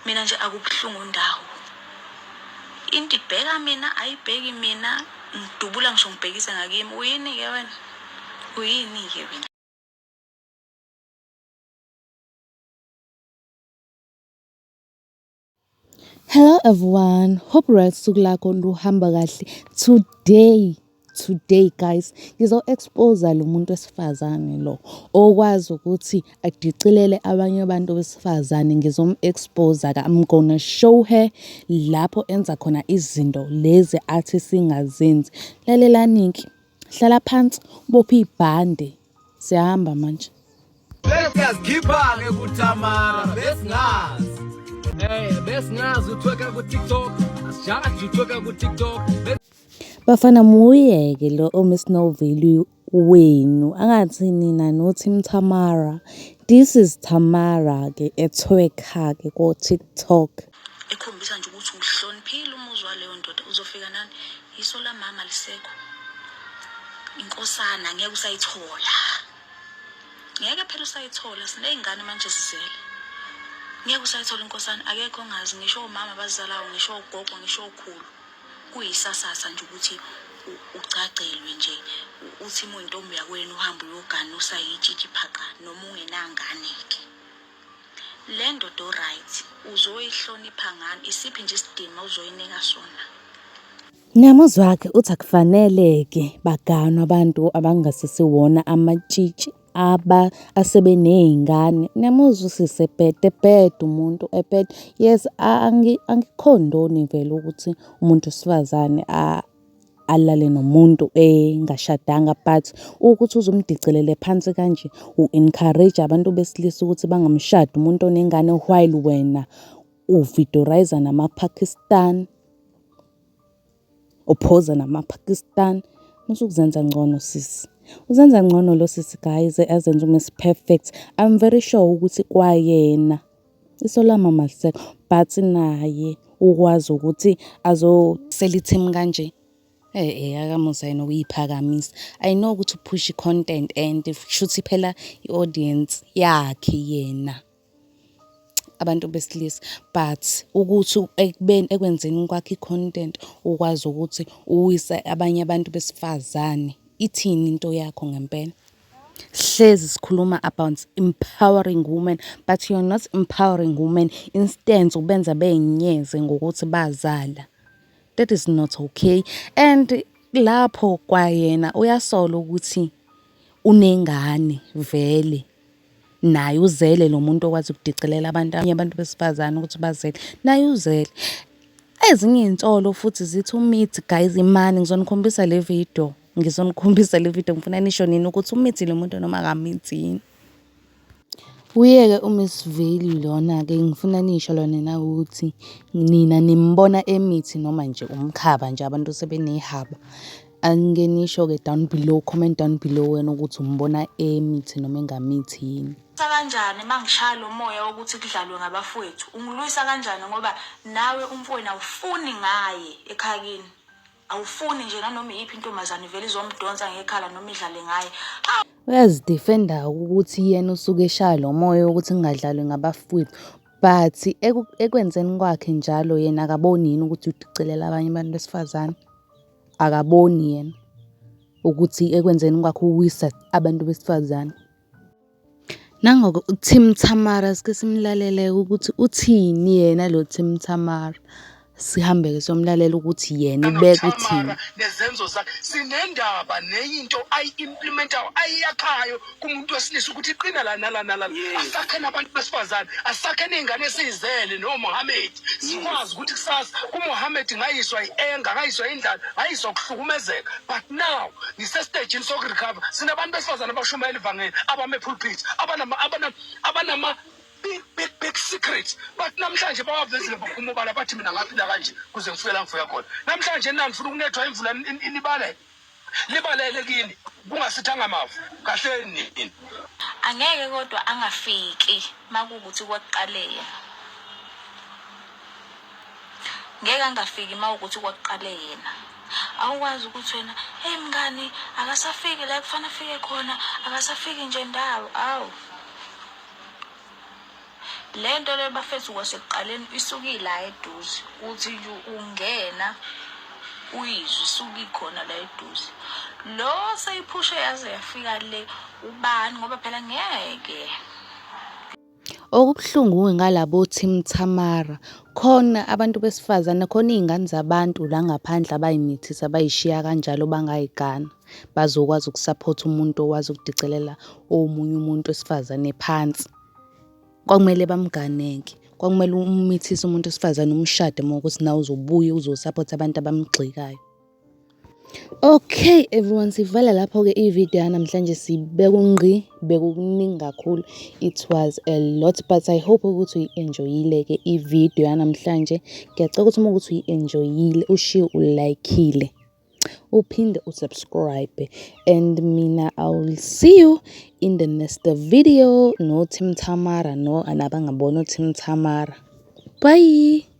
mina nje akubuhlungu ndawo. Into ibheka mina ayibheki mina, ngidubula ngisho ngibhekise ngakimi. Uyini ke wena? Uyini ke wena? Hello everyone, hope usuku lakho luhamba kahle. Today guys, ngizo-expose lo muntu wesifazane lo okwazi ukuthi adicilele abanye abantu besifazane. Ngizom-expose I'm gonna show her lapho enza khona izinto lezi athi singazenzi. Lalelaninki, hlala phansi, ubophe ibhande. Siyahamba manje. Siyazigibha-ke kuTamara besingazi. Besingazi uthoka ku-TikTok, asijaji uthoka ku-TikTok. Bafana muyeke lo Miss No Value wenu. Angathi nina no Team Tamara. This is Tamara ke etwerka ke ko TikTok. Ekhombisa nje ukuthi uhloniphile umuzwa leyo ndoda. Uzofika nani? Iso la mama lisekho. Inkosana ngeke usayithola. Ngeke phela usayithola. Sineyingane manje sizele. Ngeke usayithola inkosana. Akekho ongazi, ngisho umama abazalayo, ngisho ugogo, ngisho ukhulu. Kuyisasasa nje ukuthi ucacelwe nje uthi intombi yakwenu uhamba uyogana usayitshitshi phaqa noma ungenangane ke. Le ndoda right uzoyihlonipha ngani? Isiphi nje isidima uzoyinika sona? Nyamuzwa wakhe uthi akufanele-ke baganwa abantu abangasisiwona amatshitshi asebeney'ngane. Nyamuzwa usisebhede umuntu ebhede. Yes, angikhondoni vele ukuthi umuntu wesifazane alale nomuntu engashadanga, but ukuthi uzumdicelele phansi kanje u-encourage abantu besilisa ukuthi bangamshadi umuntu onengane, while wena uvidorizer namaPakistan, uphoza namaPakistan. Musukuzenza ngcono sisi. Uzenza ngcono lo sisi guys, azenza uMiss Perfect. I'm very sure ukuthi kwayena isolama malisekho, but naye ukwazi ukuthi azosela i-team kanje. Akamusa yena ukuyiphakamisa. I know ukuthi upush i-content and shuthi phela i-audience yakhe yena abantu besilisa, but ukuthi ekwenzeni kwakhe i-content ukwazi ukuthi uwisa abanye abantu besifazane. Ithini into yakho ngempela? Hlezi sikhuluma about empowering women, but you're not empowering women. Instead ubenza beyinyeze ngokuthi bazala. That is not okay. And lapho kwayena uyasola ukuthi unengane vele. Naye uzele lo muntu okwazi ukudicelela abanye abantu besifazane ukuthi bazele. Naye uzele. Ezinye iy'nsolo futhi zithi umithi guys imani. Ngizonikhombisa le video. Ngifuna nisho nini ukuthi umithi lo muntu noma akamithi yini. Uyeke uMiss Value lona-ke ngifuna nisho lona na ukuthi nina nimbona emithi noma nje umkhaba nje abantu sebenehaba. Angike nisho-ke down below, comment down below wena ukuthi umbona emithi noma engamithi yini. Kanjani mangishaya lo moya wokuthi kudlalwe ngabafowethu? Ungilwisa kanjani ngoba nawe umfowenu awufuni ngaye ekhakeni. Awufuni nje nanoma iyiphi intombazane vele izomdonsa ngekhala noma idlale ngaye. Uyazidefenda ukuthi yena usuke eshaya lo moya ukuthi kungadlalwe ngabafowethu, but ekwenzeni kwakhe njalo yena akaboni yini ukuthi udicelela abanye abantu besifazane? Akaboni yena ukuthi ekwenzeni kwakhe uwisa abantu besifazane? Nangoku uTeam Tamara sike simlalele ukuthi uthini yena lo Team Tamara. Sihambe-ke somlalela ukuthi yena ubeka uthini. Nezenzo zakhe sinendaba neyinto ayi-implementayo ayiyakhayo kumuntu wesilisa ukuthi iqina lana. Asakhe nabantu besifazane, asakhe ney'ngane esiyizele noMohammed. Sikwazi ukuthi kusasa uMohammed ngayiswa i-anger, ngayiswa indlala, ngayiswa ukuhlukumezeka. But now ngisesitejini sokurecover. Sinabantu besifazane abashumayela ivangeli, abame-pulpit, abanama big secret, but namhlanje bawavezile baphuma ubala bathi mina ngaphila kanje kuze ngifike la ngifika khona. Namhlanje nani ngifuna ukunethwa imvula libalele kini kungasithanga amafu kahle nini. Angeke kodwa angafiki makuwukuthi kwaqale yena. Ngeke angafiki mawukuthi kwaqale yena. Awukwazi ukuthi wena hey mngani akasafiki la kufanele afike khona, akasafiki nje ndawo. Awu Le nto le bafethu kwasekuqaleni isuke ila eduze uthi ungena uyizwe isuke ikhona la eduze. Lo seyiphushe yaze yafika le ubani ngoba phela ngeke. Okubuhlungu ngalabo Team Tamara, khona abantu besifazane, khona iy'ngane zabantu la ngaphandle abay'mithisa bay'shiya kanjalo bangay'gana, bazokwazi ukusaphotha umuntu owazi ukudicelela omunye umuntu wesifazane phansi. Kwakumele bamgane-ke, kwakumele umithise umuntu wesifazane umshade uma ukuthi nawe uzobuya uzosaphotha abantu abamgxekayo. Okay everyone, sivala lapho-ke ividiyo yanamhlanje sibeka ungqi, bekukuningi kakhulu. It was a lot but I hope ukuthi uyi-enjoyile-ke ividiyo yanamhlanje. Ngiyacela ukuthi uma ukuthi uyi-enjoyile ushiye ulaykhile, uphinde usubscribe, and mina I will see you in the next video. No Team Tamara, no, nabangabona uTeam Tamara. Bye.